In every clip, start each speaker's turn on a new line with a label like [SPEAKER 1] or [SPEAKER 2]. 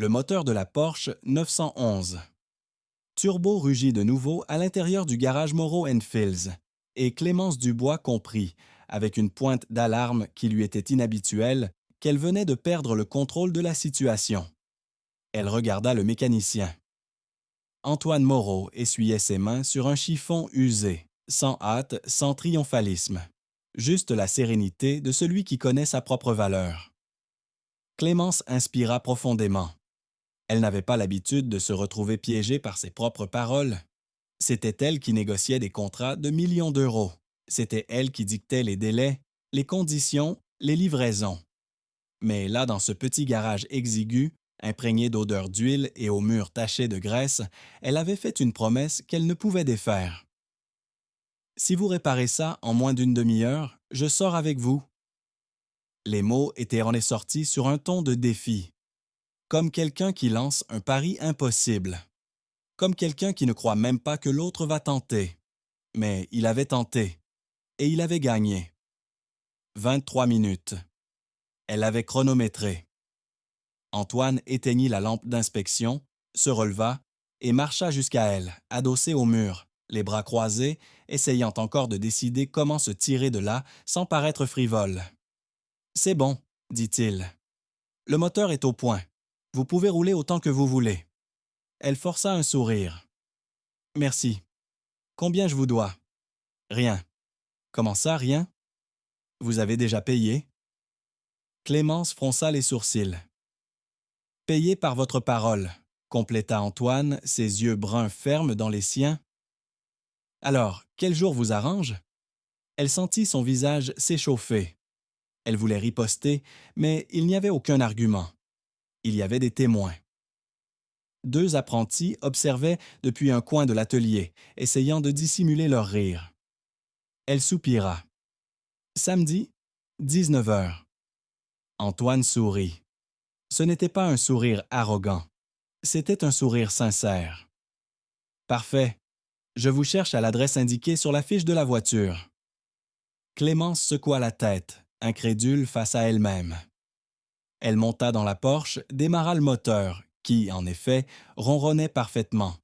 [SPEAKER 1] le moteur de la Porsche 911. Turbo rugit de nouveau à l'intérieur du garage Moreau Fields, et Clémence Dubois comprit, avec une pointe d'alarme qui lui était inhabituelle, qu'elle venait de perdre le contrôle de la situation. Elle regarda le mécanicien. Antoine Moreau essuyait ses mains sur un chiffon usé, sans hâte, sans triomphalisme. Juste la sérénité de celui qui connaît sa propre valeur. Clémence inspira profondément. Elle n'avait pas l'habitude de se retrouver piégée par ses propres paroles. C'était elle qui négociait des contrats de millions d'euros. C'était elle qui dictait les délais, les conditions, les livraisons. Mais là, dans ce petit garage exigu, imprégné d'odeur d'huile et aux murs tachés de graisse, elle avait fait une promesse qu'elle ne pouvait défaire. « Si vous réparez ça en moins d'une demi-heure, je sors avec vous. » Les mots étaient ressortis sur un ton de défi, comme quelqu'un qui lance un pari impossible, comme quelqu'un qui ne croit même pas que l'autre va tenter. Mais il avait tenté, et il avait gagné. 23 minutes. Elle avait chronométré. Antoine éteignit la lampe d'inspection, se releva et marcha jusqu'à elle, adossé au mur, les bras croisés, essayant encore de décider comment se tirer de là sans paraître frivole. « C'est bon, dit-il. Le moteur est au point. Vous pouvez rouler autant que vous voulez. » Elle força un sourire. « Merci. Combien je vous dois? »« Rien. »« Comment ça, rien? Vous avez déjà payé? » Clémence fronça les sourcils. « Payé par votre parole, » compléta Antoine, ses yeux bruns fermes dans les siens. « Alors, quel jour vous arrange? » Elle sentit son visage s'échauffer. Elle voulait riposter, mais il n'y avait aucun argument. Il y avait des témoins. Deux apprentis observaient depuis un coin de l'atelier, essayant de dissimuler leur rire. Elle soupira. « Samedi, 19 heures. » Antoine sourit. Ce n'était pas un sourire arrogant. C'était un sourire sincère. « Parfait. Je vous cherche à l'adresse indiquée sur la fiche de la voiture. » Clémence secoua la tête, incrédule face à elle-même. Elle monta dans la Porsche, démarra le moteur, qui, en effet, ronronnait parfaitement,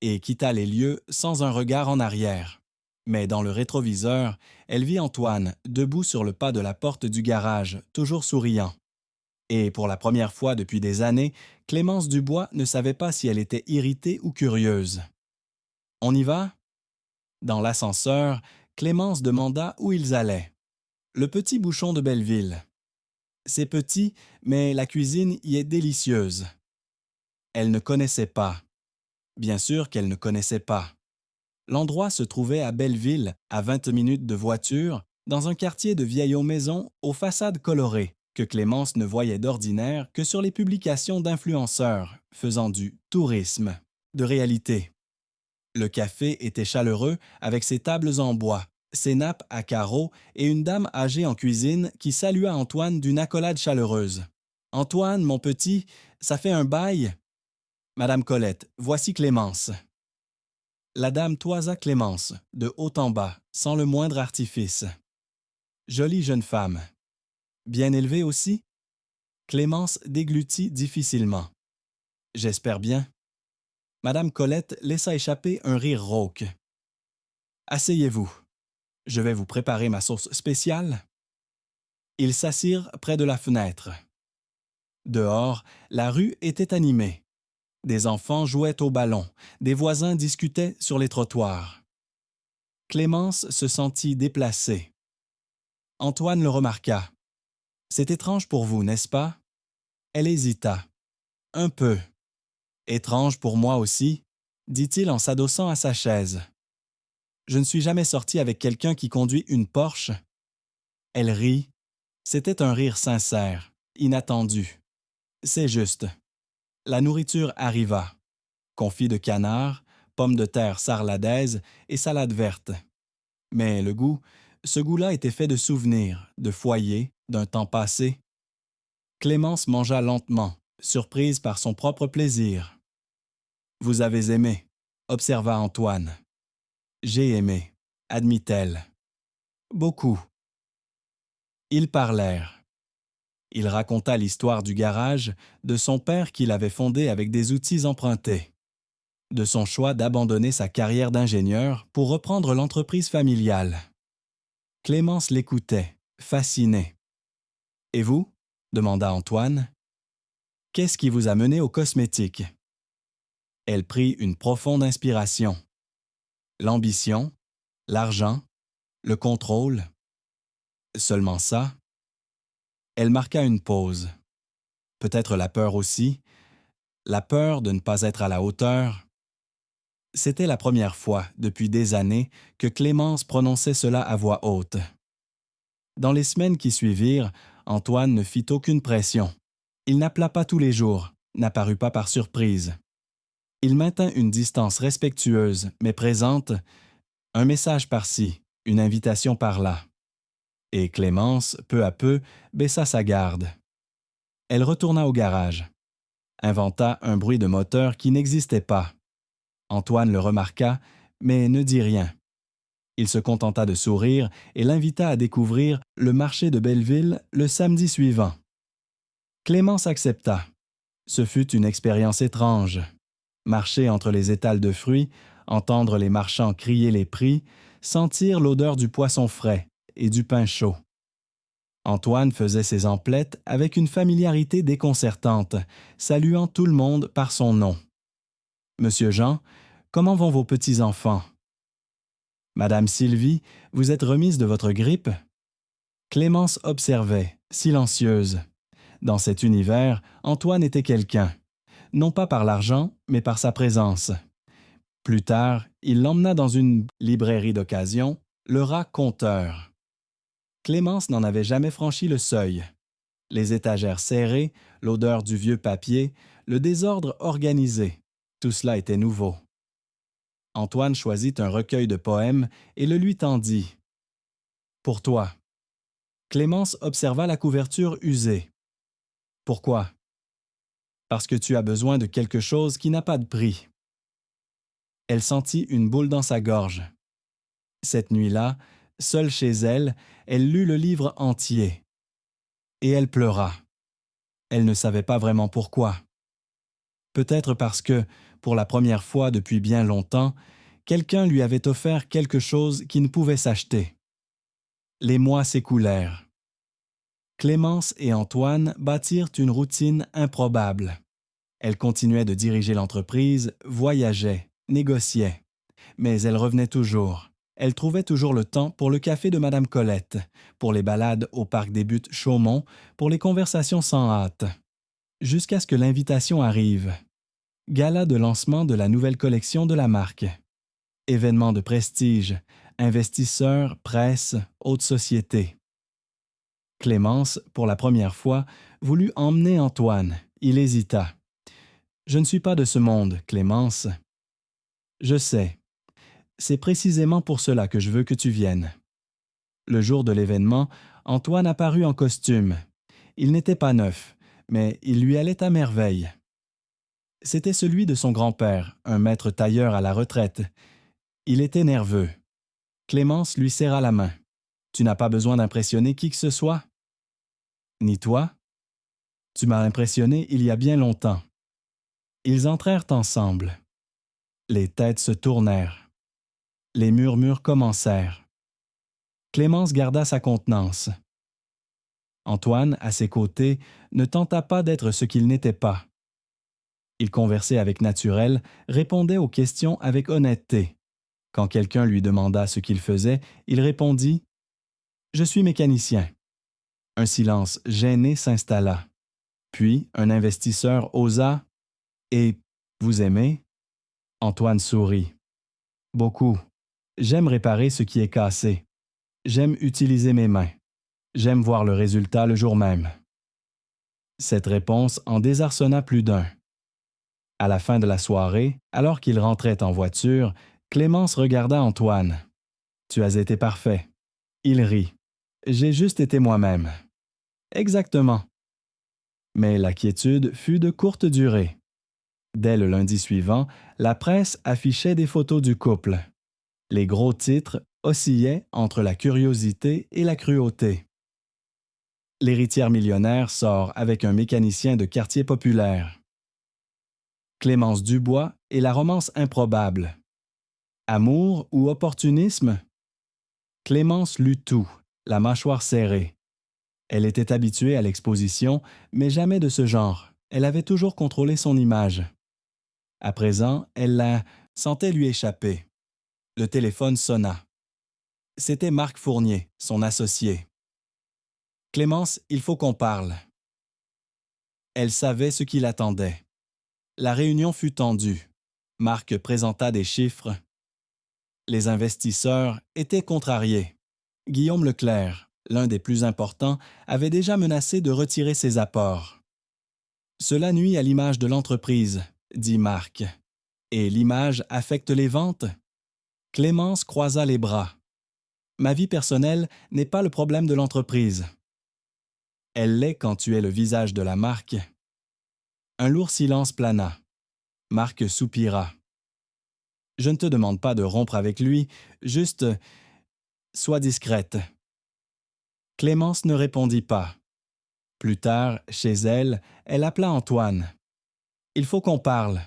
[SPEAKER 1] et quitta les lieux sans un regard en arrière. Mais dans le rétroviseur, elle vit Antoine, debout sur le pas de la porte du garage, toujours souriant. Et pour la première fois depuis des années, Clémence Dubois ne savait pas si elle était irritée ou curieuse. « On y va? » Dans l'ascenseur, Clémence demanda où ils allaient. « Le petit bouchon de Belleville. » C'est petit, mais la cuisine y est délicieuse. Elle ne connaissait pas. Bien sûr qu'elle ne connaissait pas. L'endroit se trouvait à Belleville, à 20 minutes de voiture, dans un quartier de vieilles maisons aux façades colorées, que Clémence ne voyait d'ordinaire que sur les publications d'influenceurs faisant du tourisme de réalité. Le café était chaleureux avec ses tables en bois, ses nappes à carreaux et une dame âgée en cuisine qui salua Antoine d'une accolade chaleureuse. « Antoine, mon petit, ça fait un bail. »« Madame Colette, voici Clémence. » La dame toisa Clémence, de haut en bas, sans le moindre artifice. Jolie jeune femme. Bien élevée aussi? Clémence déglutit difficilement. « J'espère bien. » Madame Colette laissa échapper un rire rauque. « Asseyez-vous. Je vais vous préparer ma sauce spéciale. » Ils s'assirent près de la fenêtre. Dehors, la rue était animée. Des enfants jouaient au ballon, des voisins discutaient sur les trottoirs. Clémence se sentit déplacée. Antoine le remarqua. « C'est étrange pour vous, n'est-ce pas? » Elle hésita. « Un peu. »« Étrange pour moi aussi, » dit-il en s'adossant à sa chaise. « Je ne suis jamais sorti avec quelqu'un qui conduit une Porsche. » Elle rit. C'était un rire sincère, inattendu. C'est juste. La nourriture arriva. Confit de canard, pommes de terre sarladaises et salade verte. Mais le goût, ce goût-là était fait de souvenirs, de foyer, d'un temps passé. Clémence mangea lentement, surprise par son propre plaisir. « Vous avez aimé, » observa Antoine. « J'ai aimé, » admit-elle. « Beaucoup. » Ils parlèrent. Il raconta l'histoire du garage, de son père qui l'avait fondé avec des outils empruntés, de son choix d'abandonner sa carrière d'ingénieur pour reprendre l'entreprise familiale. Clémence l'écoutait, fascinée. « Et vous ?» demanda Antoine. « Qu'est-ce qui vous a mené aux cosmétiques ?» Elle prit une profonde inspiration. L'ambition, l'argent, le contrôle. Seulement ça. Elle marqua une pause. Peut-être la peur aussi, la peur de ne pas être à la hauteur. C'était la première fois, depuis des années, que Clémence prononçait cela à voix haute. Dans les semaines qui suivirent, Antoine ne fit aucune pression. Il n'appela pas tous les jours, n'apparut pas par surprise. Il maintint une distance respectueuse, mais présente, un message par-ci, une invitation par-là. Et Clémence, peu à peu, baissa sa garde. Elle retourna au garage, inventa un bruit de moteur qui n'existait pas. Antoine le remarqua, mais ne dit rien. Il se contenta de sourire et l'invita à découvrir le marché de Belleville le samedi suivant. Clémence accepta. Ce fut une expérience étrange. Marcher entre les étals de fruits, entendre les marchands crier les prix, sentir l'odeur du poisson frais et du pain chaud. Antoine faisait ses emplettes avec une familiarité déconcertante, saluant tout le monde par son nom. « Monsieur Jean, comment vont vos petits-enfants? »« Madame Sylvie, vous êtes remise de votre grippe? » Clémence observait, silencieuse. Dans cet univers, Antoine était quelqu'un, non pas par l'argent, mais par sa présence. Plus tard, il l'emmena dans une librairie d'occasion, le rat conteur. Clémence n'en avait jamais franchi le seuil. Les étagères serrées, l'odeur du vieux papier, le désordre organisé, tout cela était nouveau. Antoine choisit un recueil de poèmes et le lui tendit. « Pour toi. » Clémence observa la couverture usée. « Pourquoi? » « Parce que tu as besoin de quelque chose qui n'a pas de prix. » Elle sentit une boule dans sa gorge. Cette nuit-là, seule chez elle, elle lut le livre entier. Et elle pleura. Elle ne savait pas vraiment pourquoi. Peut-être parce que, pour la première fois depuis bien longtemps, quelqu'un lui avait offert quelque chose qui ne pouvait s'acheter. Les mois s'écoulèrent. Clémence et Antoine bâtirent une routine improbable. Elle continuait de diriger l'entreprise, voyageait, négociait. Mais elle revenait toujours. Elle trouvait toujours le temps pour le café de Madame Colette, pour les balades au parc des Buttes Chaumont, pour les conversations sans hâte. Jusqu'à ce que l'invitation arrive. Gala de lancement de la nouvelle collection de la marque. Événement de prestige, investisseurs, presse, haute société. Clémence, pour la première fois, voulut emmener Antoine. Il hésita. « Je ne suis pas de ce monde, Clémence. »« Je sais. C'est précisément pour cela que je veux que tu viennes. » Le jour de l'événement, Antoine apparut en costume. Il n'était pas neuf, mais il lui allait à merveille. C'était celui de son grand-père, un maître tailleur à la retraite. Il était nerveux. Clémence lui serra la main. « Tu n'as pas besoin d'impressionner qui que ce soit? »« Ni toi? Tu m'as impressionné il y a bien longtemps. » Ils entrèrent ensemble. Les têtes se tournèrent. Les murmures commencèrent. Clémence garda sa contenance. Antoine, à ses côtés, ne tenta pas d'être ce qu'il n'était pas. Il conversait avec naturel, répondait aux questions avec honnêteté. Quand quelqu'un lui demanda ce qu'il faisait, il répondit « Je suis mécanicien ». Un silence gêné s'installa. Puis un investisseur osa « Et vous aimez ?» Antoine sourit. « Beaucoup. J'aime réparer ce qui est cassé. J'aime utiliser mes mains. J'aime voir le résultat le jour même. » Cette réponse en désarçonna plus d'un. À la fin de la soirée, alors qu'il rentrait en voiture, Clémence regarda Antoine. « Tu as été parfait. » Il rit. « J'ai juste été moi-même. » « Exactement. » Mais la quiétude fut de courte durée. Dès le lundi suivant, la presse affichait des photos du couple. Les gros titres oscillaient entre la curiosité et la cruauté. L'héritière millionnaire sort avec un mécanicien de quartier populaire. Clémence Dubois et la romance improbable. Amour ou opportunisme? Clémence lut tout, la mâchoire serrée. Elle était habituée à l'exposition, mais jamais de ce genre. Elle avait toujours contrôlé son image. À présent, elle la sentait lui échapper. Le téléphone sonna. C'était Marc Fournier, son associé. « Clémence, il faut qu'on parle. » Elle savait ce qui l'attendait. La réunion fut tendue. Marc présenta des chiffres. Les investisseurs étaient contrariés. Guillaume Leclerc, l'un des plus importants, avait déjà menacé de retirer ses apports. « Cela nuit à l'image de l'entreprise, » dit Marc. « Et l'image affecte les ventes? » Clémence croisa les bras. « Ma vie personnelle n'est pas le problème de l'entreprise. » Elle l'est quand tu es le visage de la marque. Un lourd silence plana. Marc soupira. « Je ne te demande pas de rompre avec lui, juste sois discrète. » Clémence ne répondit pas. Plus tard, chez elle, elle appela Antoine. « Il faut qu'on parle. »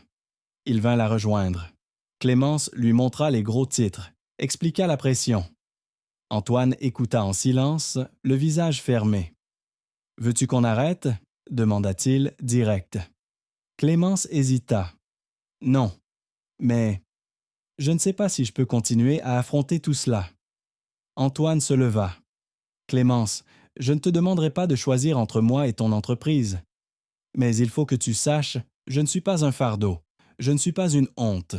[SPEAKER 1] Il vint la rejoindre. Clémence lui montra les gros titres, expliqua la pression. Antoine écouta en silence, le visage fermé. « Veux-tu qu'on arrête? » demanda-t-il direct. Clémence hésita. « Non, mais je ne sais pas si je peux continuer à affronter tout cela. » Antoine se leva. « Clémence, je ne te demanderai pas de choisir entre moi et ton entreprise. Mais il faut que tu saches, je ne suis pas un fardeau, je ne suis pas une honte.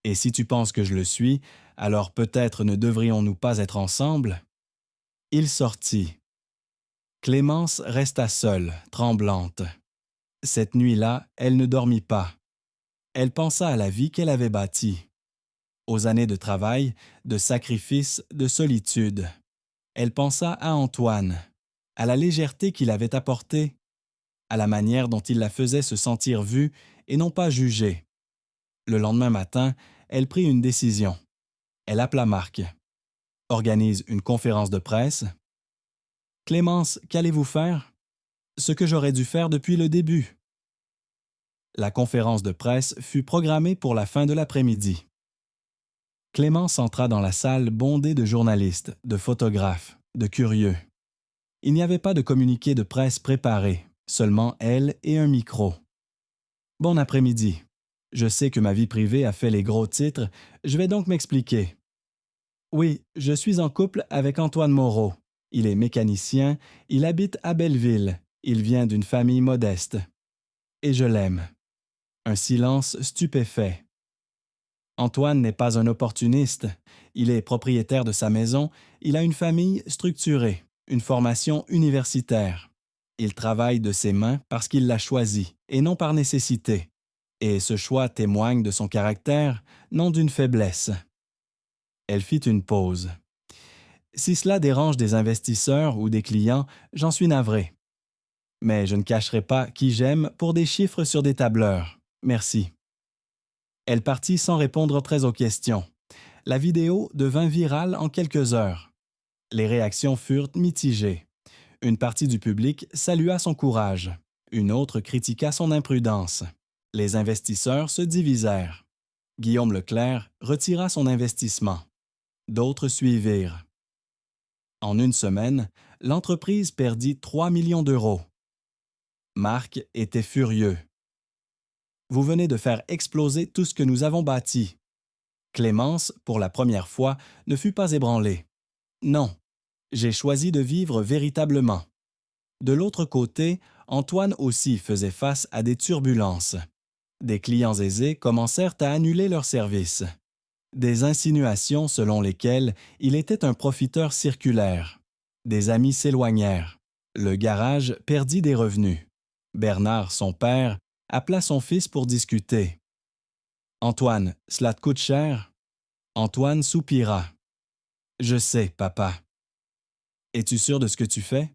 [SPEAKER 1] Et si tu penses que je le suis, alors peut-être ne devrions-nous pas être ensemble? » Il sortit. Clémence resta seule, tremblante. Cette nuit-là, elle ne dormit pas. Elle pensa à la vie qu'elle avait bâtie, aux années de travail, de sacrifice, de solitude. Elle pensa à Antoine, à la légèreté qu'il avait apportée, à la manière dont il la faisait se sentir vue et non pas jugée. Le lendemain matin, elle prit une décision. Elle appela Marc. « Organise une conférence de presse. »« Clémence, qu'allez-vous faire? »« Ce que j'aurais dû faire depuis le début. » La conférence de presse fut programmée pour la fin de l'après-midi. Clémence entra dans la salle bondée de journalistes, de photographes, de curieux. Il n'y avait pas de communiqué de presse préparé, seulement elle et un micro. « Bon après-midi. Je sais que ma vie privée a fait les gros titres, je vais donc m'expliquer. Oui, je suis en couple avec Antoine Moreau. Il est mécanicien, il habite à Belleville, il vient d'une famille modeste. Et je l'aime. » Un silence stupéfait. Antoine n'est pas un opportuniste. Il est propriétaire de sa maison, il a une famille structurée, une formation universitaire. Il travaille de ses mains parce qu'il l'a choisi, et non par nécessité. Et ce choix témoigne de son caractère, non d'une faiblesse. Elle fit une pause. Si cela dérange des investisseurs ou des clients, j'en suis navré. Mais je ne cacherai pas qui j'aime pour des chiffres sur des tableurs. Merci. Elle partit sans répondre très aux questions. La vidéo devint virale en quelques heures. Les réactions furent mitigées. Une partie du public salua son courage. Une autre critiqua son imprudence. Les investisseurs se divisèrent. Guillaume Leclerc retira son investissement. D'autres suivirent. En une semaine, l'entreprise perdit 3 millions d'euros. Marc était furieux. « Vous venez de faire exploser tout ce que nous avons bâti. » Clémence, pour la première fois, ne fut pas ébranlée. « Non, j'ai choisi de vivre véritablement. » De l'autre côté, Antoine aussi faisait face à des turbulences. Des clients aisés commencèrent à annuler leurs services. Des insinuations selon lesquelles il était un profiteur circulaire. Des amis s'éloignèrent. Le garage perdit des revenus. Bernard, son père, appela son fils pour discuter. « Antoine, cela te coûte cher? » Antoine soupira. « Je sais, papa. »« Es-tu sûr de ce que tu fais? »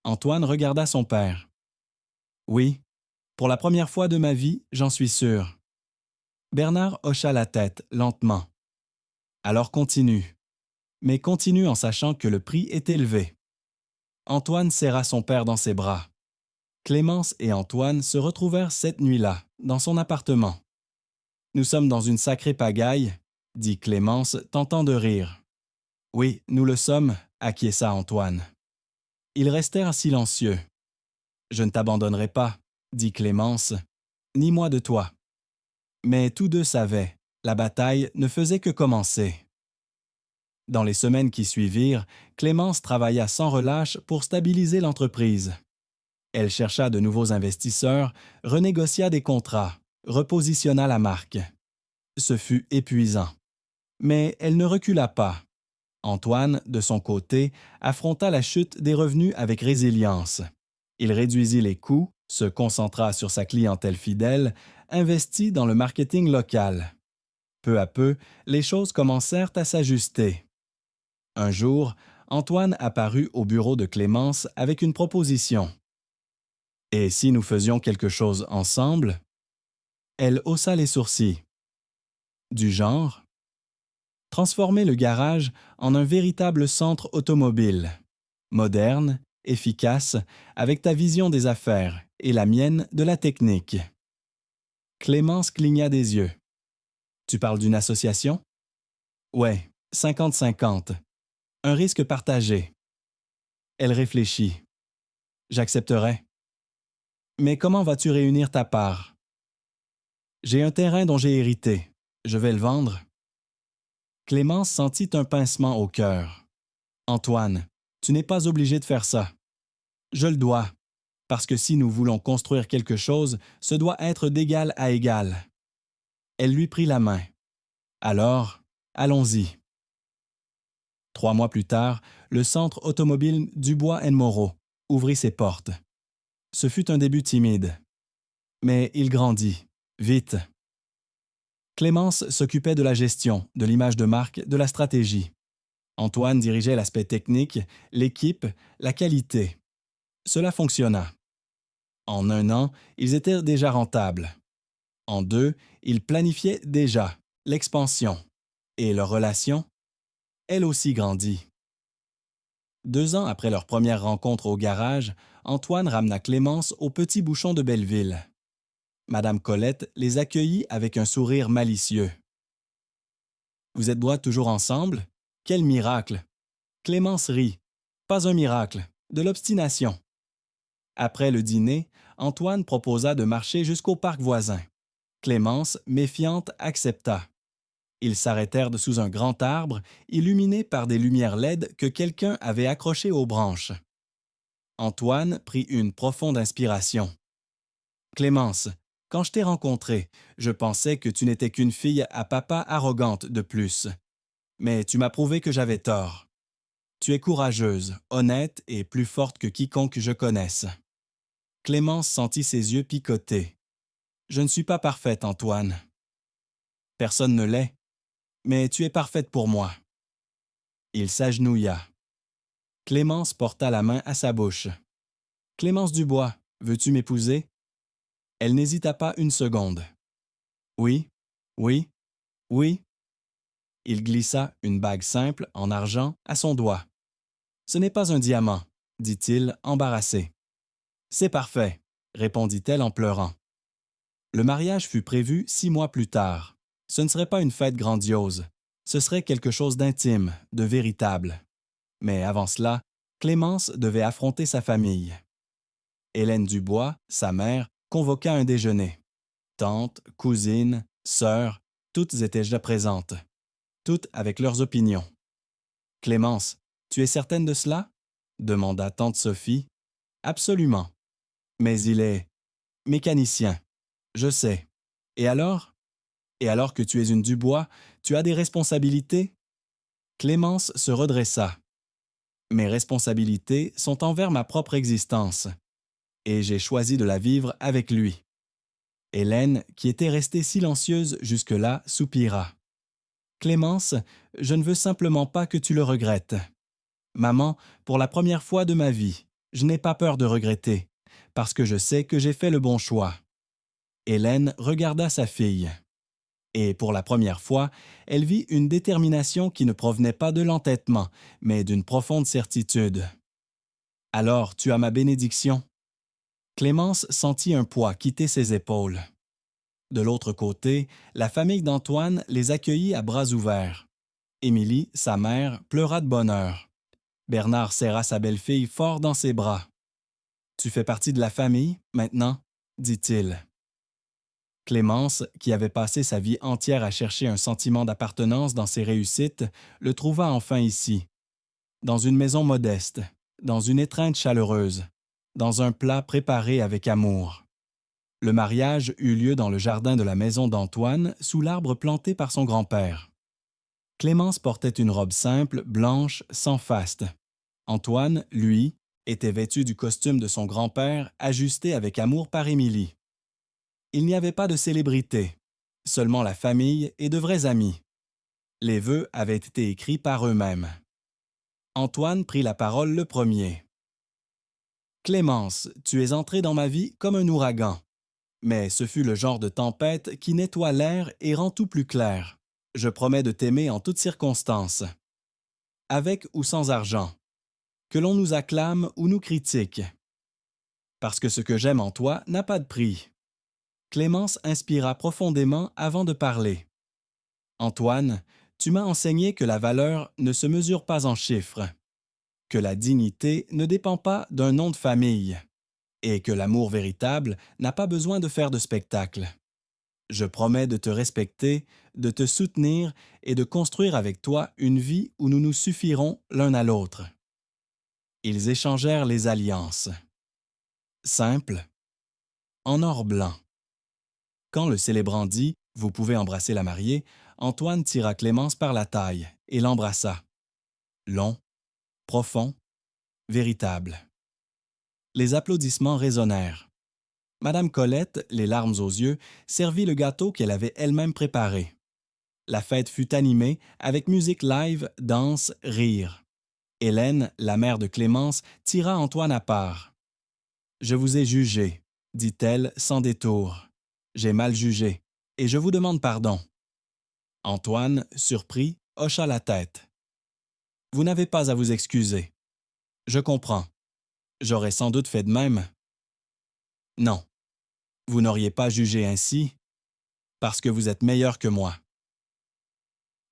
[SPEAKER 1] Antoine regarda son père. « Oui, pour la première fois de ma vie, j'en suis sûr. » Bernard hocha la tête lentement. « Alors continue. Mais continue en sachant que le prix est élevé. » Antoine serra son père dans ses bras. Clémence et Antoine se retrouvèrent cette nuit-là, dans son appartement. « Nous sommes dans une sacrée pagaille, » dit Clémence, tentant de rire. « Oui, nous le sommes, » acquiesça Antoine. Ils restèrent silencieux. « Je ne t'abandonnerai pas, » dit Clémence, « ni moi de toi. » Mais tous deux savaient, la bataille ne faisait que commencer. Dans les semaines qui suivirent, Clémence travailla sans relâche pour stabiliser l'entreprise. Elle chercha de nouveaux investisseurs, renégocia des contrats, repositionna la marque. Ce fut épuisant. Mais elle ne recula pas. Antoine, de son côté, affronta la chute des revenus avec résilience. Il réduisit les coûts, se concentra sur sa clientèle fidèle, investit dans le marketing local. Peu à peu, les choses commencèrent à s'ajuster. Un jour, Antoine apparut au bureau de Clémence avec une proposition. « Et si nous faisions quelque chose ensemble? » Elle haussa les sourcils. « Du genre? » Transformer le garage en un véritable centre automobile. Moderne, efficace, avec ta vision des affaires et la mienne de la technique. Clémence cligna des yeux. « Tu parles d'une association? »« Ouais, 50-50. Un risque partagé. » Elle réfléchit. « J'accepterai. »« Mais comment vas-tu réunir ta part? »« J'ai un terrain dont j'ai hérité. Je vais le vendre. » Clémence sentit un pincement au cœur. « Antoine, tu n'es pas obligé de faire ça. Je le dois, parce que si nous voulons construire quelque chose, ce doit être d'égal à égal. » Elle lui prit la main. « Alors, allons-y. » 3 mois plus tard, le centre automobile Dubois & Moreau ouvrit ses portes. Ce fut un début timide. Mais il grandit, vite. Clémence s'occupait de la gestion, de l'image de marque, de la stratégie. Antoine dirigeait l'aspect technique, l'équipe, la qualité. Cela fonctionna. En 1 an, ils étaient déjà rentables. En 2, ils planifiaient déjà l'expansion. Et leur relation, elle aussi grandit. 2 ans après leur première rencontre au garage, Antoine ramena Clémence au Petit Bouchon de Belleville. Madame Colette les accueillit avec un sourire malicieux. « Vous êtes toujours ensemble? Quel miracle! » Clémence rit. « Pas un miracle, de l'obstination. » Après le dîner, Antoine proposa de marcher jusqu'au parc voisin. Clémence, méfiante, accepta. Ils s'arrêtèrent sous un grand arbre, illuminé par des lumières LED que quelqu'un avait accrochées aux branches. Antoine prit une profonde inspiration. « Clémence, quand je t'ai rencontrée, je pensais que tu n'étais qu'une fille à papa arrogante de plus. Mais tu m'as prouvé que j'avais tort. Tu es courageuse, honnête et plus forte que quiconque je connaisse. » Clémence sentit ses yeux picoter. « Je ne suis pas parfaite, Antoine. »« Personne ne l'est. Mais tu es parfaite pour moi. » Il s'agenouilla. Clémence porta la main à sa bouche. « Clémence Dubois, veux-tu m'épouser? » Elle n'hésita pas une seconde. « Oui, oui, oui. » Il glissa une bague simple, en argent, à son doigt. « Ce n'est pas un diamant, » dit-il, embarrassé. « C'est parfait, » répondit-elle en pleurant. Le mariage fut prévu 6 mois plus tard. Ce ne serait pas une fête grandiose. Ce serait quelque chose d'intime, de véritable. Mais avant cela, Clémence devait affronter sa famille. Hélène Dubois, sa mère, convoqua un déjeuner. Tantes, cousines, sœurs, toutes étaient déjà présentes. Toutes avec leurs opinions. « Clémence, tu es certaine de cela? » demanda tante Sophie. « Absolument. Mais il est mécanicien. Je sais. Et alors? Et alors que tu es une Dubois, tu as des responsabilités? » Clémence se redressa. « Mes responsabilités sont envers ma propre existence. Et j'ai choisi de la vivre avec lui. » Hélène, qui était restée silencieuse jusque-là, soupira. « Clémence, je ne veux simplement pas que tu le regrettes. Maman, pour la première fois de ma vie, je n'ai pas peur de regretter, parce que je sais que j'ai fait le bon choix. » Hélène regarda sa fille. Et pour la première fois, elle vit une détermination qui ne provenait pas de l'entêtement, mais d'une profonde certitude. Alors tu as ma bénédiction. Clémence sentit un poids quitter ses épaules. De l'autre côté, la famille d'Antoine les accueillit à bras ouverts. Émilie, sa mère, pleura de bonheur. Bernard serra sa belle-fille fort dans ses bras. « Tu fais partie de la famille, maintenant ?» dit-il. Clémence, qui avait passé sa vie entière à chercher un sentiment d'appartenance dans ses réussites, le trouva enfin ici. Dans une maison modeste, dans une étreinte chaleureuse, dans un plat préparé avec amour. Le mariage eut lieu dans le jardin de la maison d'Antoine, sous l'arbre planté par son grand-père. Clémence portait une robe simple, blanche, sans faste. Antoine, lui, était vêtu du costume de son grand-père, ajusté avec amour par Émilie. Il n'y avait pas de célébrité, seulement la famille et de vrais amis. Les vœux avaient été écrits par eux-mêmes. Antoine prit la parole le premier. « Clémence, tu es entrée dans ma vie comme un ouragan. Mais ce fut le genre de tempête qui nettoie l'air et rend tout plus clair. Je promets de t'aimer en toutes circonstances. Avec ou sans argent. Que l'on nous acclame ou nous critique. Parce que ce que j'aime en toi n'a pas de prix. » Clémence inspira profondément avant de parler. « Antoine, tu m'as enseigné que la valeur ne se mesure pas en chiffres, que la dignité ne dépend pas d'un nom de famille, et que l'amour véritable n'a pas besoin de faire de spectacle. Je promets de te respecter, de te soutenir et de construire avec toi une vie où nous nous suffirons l'un à l'autre. » Ils échangèrent les alliances. Simple, en or blanc. Quand le célébrant dit « Vous pouvez embrasser la mariée », Antoine tira Clémence par la taille et l'embrassa. Long, profond, véritable. Les applaudissements résonnèrent. Madame Colette, les larmes aux yeux, servit le gâteau qu'elle avait elle-même préparé. La fête fut animée avec musique live, danse, rire. Hélène, la mère de Clémence, tira Antoine à part. « Je vous ai jugé, dit-elle sans détour. J'ai mal jugé, et je vous demande pardon. » Antoine, surpris, hocha la tête. « Vous n'avez pas à vous excuser. Je comprends. J'aurais sans doute fait de même. » « Non, vous n'auriez pas jugé ainsi, parce que vous êtes meilleur que moi. »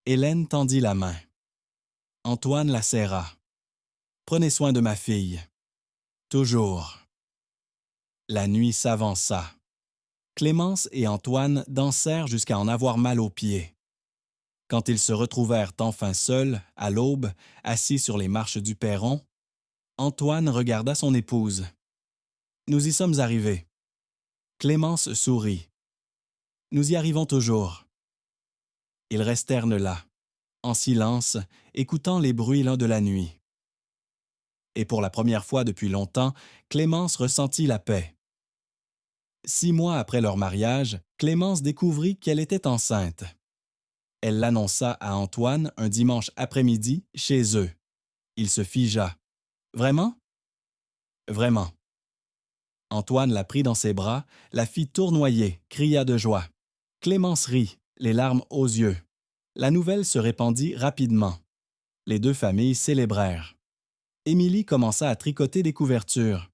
[SPEAKER 1] Hélène tendit la main. Antoine la serra. « Prenez soin de ma fille. Toujours. » La nuit s'avança. Clémence et Antoine dansèrent jusqu'à en avoir mal aux pieds. Quand ils se retrouvèrent enfin seuls, à l'aube, assis sur les marches du perron, Antoine regarda son épouse. « Nous y sommes arrivés. » Clémence sourit. « Nous y arrivons toujours. » Ils restèrent là, en silence, écoutant les bruits lents de la nuit. Et pour la première fois depuis longtemps, Clémence ressentit la paix. 6 mois après leur mariage, Clémence découvrit qu'elle était enceinte. Elle l'annonça à Antoine un dimanche après-midi chez eux. Il se figea. « Vraiment? » »« Vraiment. » Antoine la prit dans ses bras, la fit tournoyer, cria de joie. Clémence rit, les larmes aux yeux. La nouvelle se répandit rapidement. Les deux familles célébrèrent. Émilie commença à tricoter des couvertures.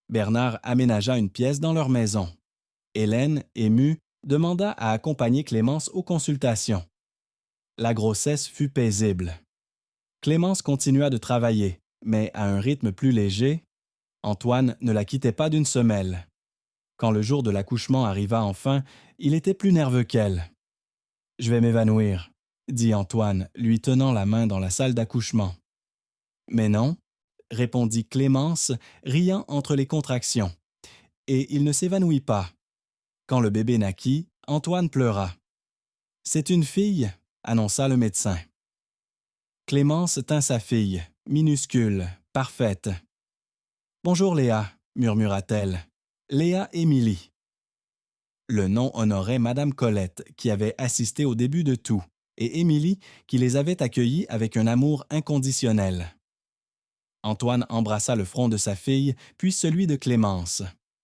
[SPEAKER 1] Bernard aménagea une pièce dans leur maison. Hélène, émue, demanda à accompagner Clémence aux consultations. La grossesse fut paisible. Clémence continua de travailler, mais à un rythme plus léger. Antoine ne la quittait pas d'une semelle. Quand le jour de l'accouchement arriva enfin, il était plus nerveux qu'elle. « Je vais m'évanouir, » dit Antoine, lui tenant la main dans la salle d'accouchement. « Mais non, » répondit Clémence, riant entre les contractions. Et il ne s'évanouit pas. Quand le bébé naquit, Antoine pleura. « C'est une fille, » annonça le médecin. Clémence tint sa fille, minuscule, parfaite. « Bonjour Léa, » murmura-t-elle. « Léa Émilie. » Le nom honorait Madame Colette, qui avait assisté au début de tout, et Émilie, qui les avait accueillis avec un amour inconditionnel. Antoine embrassa le front de sa fille, puis celui de Clémence.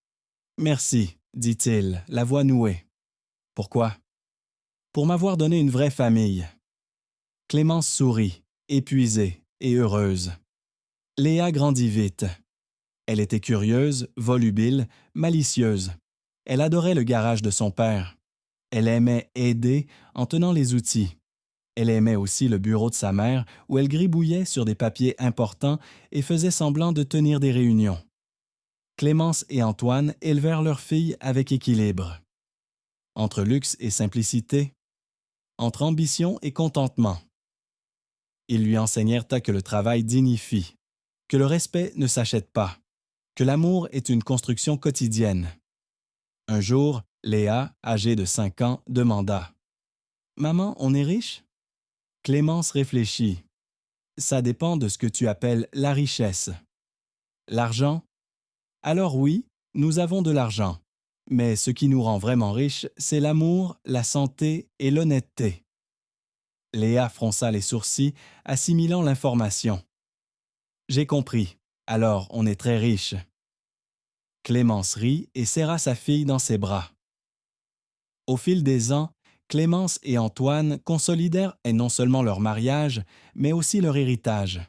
[SPEAKER 1] « Merci, » dit-il, la voix nouée. « Pourquoi? »« Pour m'avoir donné une vraie famille. » Clémence sourit, épuisée et heureuse. Léa grandit vite. Elle était curieuse, volubile, malicieuse. Elle adorait le garage de son père. Elle aimait aider en tenant les outils. Elle aimait aussi le bureau de sa mère où elle gribouillait sur des papiers importants et faisait semblant de tenir des réunions. Clémence et Antoine élevèrent leur fille avec équilibre. Entre luxe et simplicité, entre ambition et contentement. Ils lui enseignèrent que le travail dignifie, que le respect ne s'achète pas, que l'amour est une construction quotidienne. Un jour, Léa, âgée de 5 ans, demanda « Maman, on est riche ?» Clémence réfléchit. « Ça dépend de ce que tu appelles la richesse. » L'argent? Alors oui, nous avons de l'argent. Mais ce qui nous rend vraiment riches, c'est l'amour, la santé et l'honnêteté. Léa fronça les sourcils, assimilant l'information. J'ai compris. Alors, on est très riche. Clémence rit et serra sa fille dans ses bras. Au fil des ans, Clémence et Antoine consolidèrent non seulement leur mariage, mais aussi leur héritage.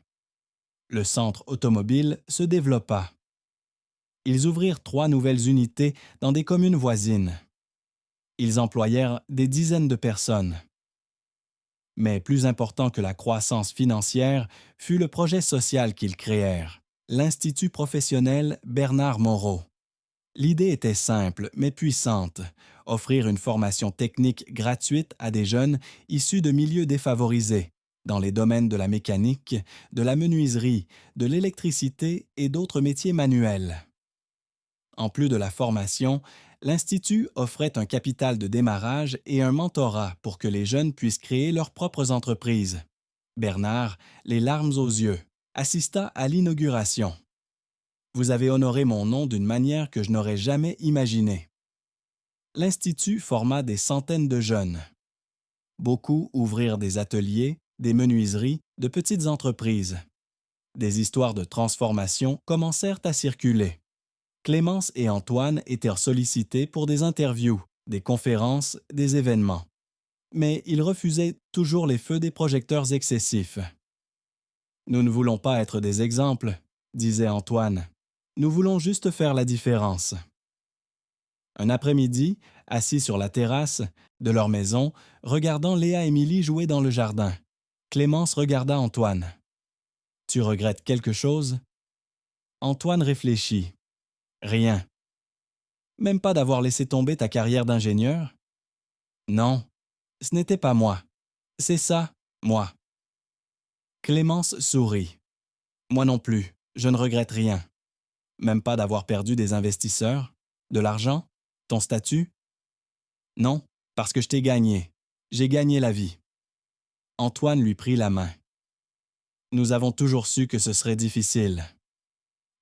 [SPEAKER 1] Le centre automobile se développa. Ils ouvrirent 3 nouvelles unités dans des communes voisines. Ils employèrent des dizaines de personnes. Mais plus important que la croissance financière fut le projet social qu'ils créèrent, l'Institut professionnel Bernard Moreau. L'idée était simple, mais puissante, offrir une formation technique gratuite à des jeunes issus de milieux défavorisés, dans les domaines de la mécanique, de la menuiserie, de l'électricité et d'autres métiers manuels. En plus de la formation, l'Institut offrait un capital de démarrage et un mentorat pour que les jeunes puissent créer leurs propres entreprises. Bernard, les larmes aux yeux, assista à l'inauguration. Vous avez honoré mon nom d'une manière que je n'aurais jamais imaginée. L'Institut forma des centaines de jeunes. Beaucoup ouvrirent des ateliers, des menuiseries, de petites entreprises. Des histoires de transformation commencèrent à circuler. Clémence et Antoine étaient sollicités pour des interviews, des conférences, des événements. Mais ils refusaient toujours les feux des projecteurs excessifs. « Nous ne voulons pas être des exemples, » disait Antoine. « Nous voulons juste faire la différence. » Un après-midi, assis sur la terrasse de leur maison, regardant Léa-Émilie jouer dans le jardin, Clémence regarda Antoine. « Tu regrettes quelque chose? » Antoine réfléchit. « Rien. » « Même pas d'avoir laissé tomber ta carrière d'ingénieur? » « Non, ce n'était pas moi. C'est ça, moi. » Clémence sourit. « Moi non plus, je ne regrette rien. Même pas d'avoir perdu des investisseurs, de l'argent, ton statut? Non, parce que je t'ai gagné. J'ai gagné la vie. » Antoine lui prit la main. « Nous avons toujours su que ce serait difficile.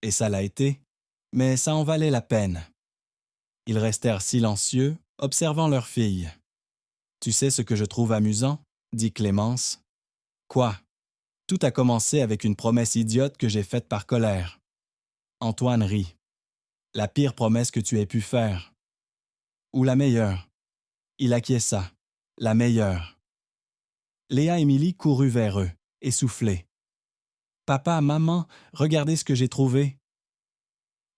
[SPEAKER 1] Et ça l'a été, mais ça en valait la peine. » Ils restèrent silencieux, observant leur fille. « Tu sais ce que je trouve amusant? » dit Clémence. « Quoi? Tout a commencé avec une promesse idiote que j'ai faite par colère. » Antoine rit. « La pire promesse que tu aies pu faire. » « Ou la meilleure. » Il acquiesça. « La meilleure. » Léa-Émilie courut vers eux, essoufflée. « Papa, maman, regardez ce que j'ai trouvé. »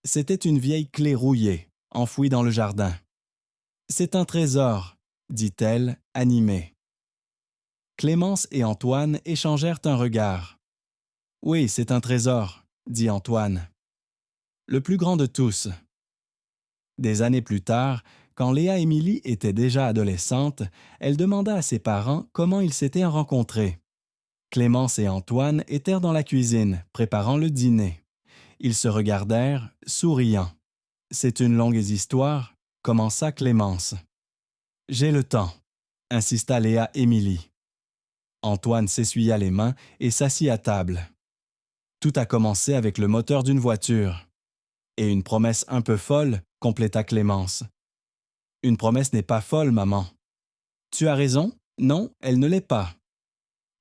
[SPEAKER 1] C'était une vieille clé rouillée, enfouie dans le jardin. « C'est un trésor, » dit-elle, animée. Clémence et Antoine échangèrent un regard. « Oui, c'est un trésor, » dit Antoine. « Le plus grand de tous. » Des années plus tard, quand Léa-Émilie était déjà adolescente, elle demanda à ses parents comment ils s'étaient rencontrés. Clémence et Antoine étaient dans la cuisine, préparant le dîner. Ils se regardèrent, souriant. « C'est une longue histoire, » commença Clémence. « J'ai le temps, » insista Léa-Émilie. Antoine s'essuya les mains et s'assit à table. « Tout a commencé avec le moteur d'une voiture. » « Et une promesse un peu folle, » compléta Clémence. « Une promesse n'est pas folle, maman. »« Tu as raison, non, elle ne l'est pas. »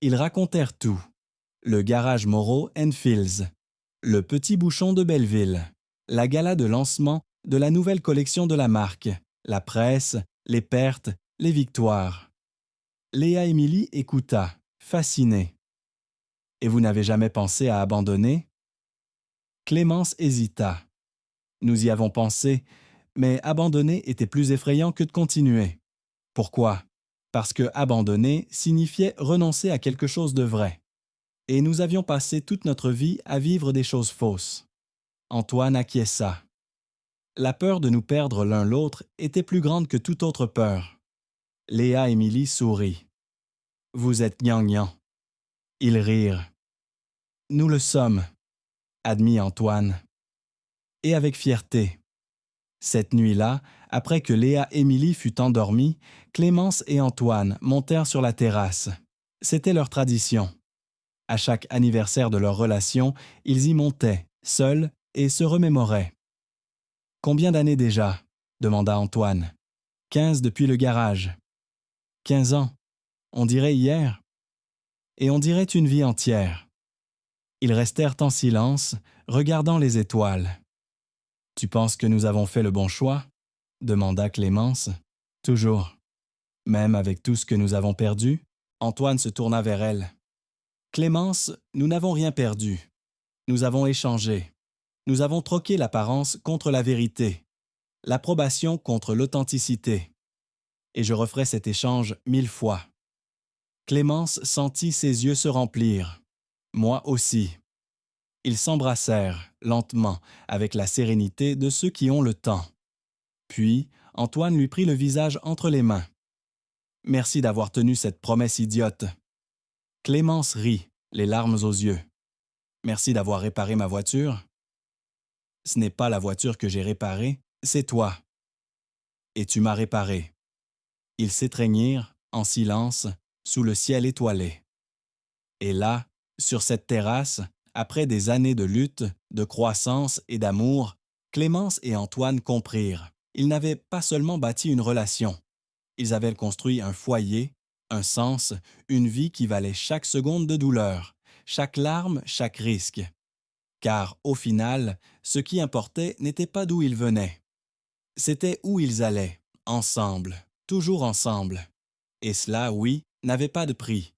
[SPEAKER 1] Ils racontèrent tout. Le garage Moreau Fields, le petit bouchon de Belleville, la gala de lancement de la nouvelle collection de la marque, la presse, les pertes, les victoires. Léa-Émilie écouta, fascinée. « Et vous n'avez jamais pensé à abandonner? » Clémence hésita. Nous y avons pensé, mais abandonner était plus effrayant que de continuer. Pourquoi? Parce que abandonner signifiait renoncer à quelque chose de vrai. Et nous avions passé toute notre vie à vivre des choses fausses. Antoine acquiesça. La peur de nous perdre l'un l'autre était plus grande que toute autre peur. Léa Émilie sourit. Vous êtes gnangnan. Ils rirent. Nous le sommes, admit Antoine. Et avec fierté. Cette nuit-là, après que Léa Émilie fut endormie, Clémence et Antoine montèrent sur la terrasse. C'était leur tradition. À chaque anniversaire de leur relation, ils y montaient, seuls, et se remémoraient. Combien d'années déjà? Demanda Antoine. 15 depuis le garage. 15 ans. On dirait hier. Et on dirait une vie entière. Ils restèrent en silence, regardant les étoiles. Tu penses que nous avons fait le bon choix? Demanda Clémence. Toujours. Même avec tout ce que nous avons perdu? Antoine se tourna vers elle. Clémence, nous n'avons rien perdu. Nous avons échangé. Nous avons troqué l'apparence contre la vérité, l'approbation contre l'authenticité. Et je referai cet échange 1000 fois. Clémence sentit ses yeux se remplir. Moi aussi. Ils s'embrassèrent, lentement, avec la sérénité de ceux qui ont le temps. Puis, Antoine lui prit le visage entre les mains. « Merci d'avoir tenu cette promesse idiote. » Clémence rit, les larmes aux yeux. « Merci d'avoir réparé ma voiture. » « Ce n'est pas la voiture que j'ai réparée, c'est toi. » « Et tu m'as réparé. » Ils s'étreignirent, en silence, sous le ciel étoilé. Et là, sur cette terrasse, après des années de lutte, de croissance et d'amour, Clémence et Antoine comprirent. Ils n'avaient pas seulement bâti une relation. Ils avaient construit un foyer, un sens, une vie qui valait chaque seconde de douleur, chaque larme, chaque risque. Car, au final, ce qui importait n'était pas d'où ils venaient. C'était où ils allaient, ensemble, toujours ensemble. Et cela, oui, n'avait pas de prix.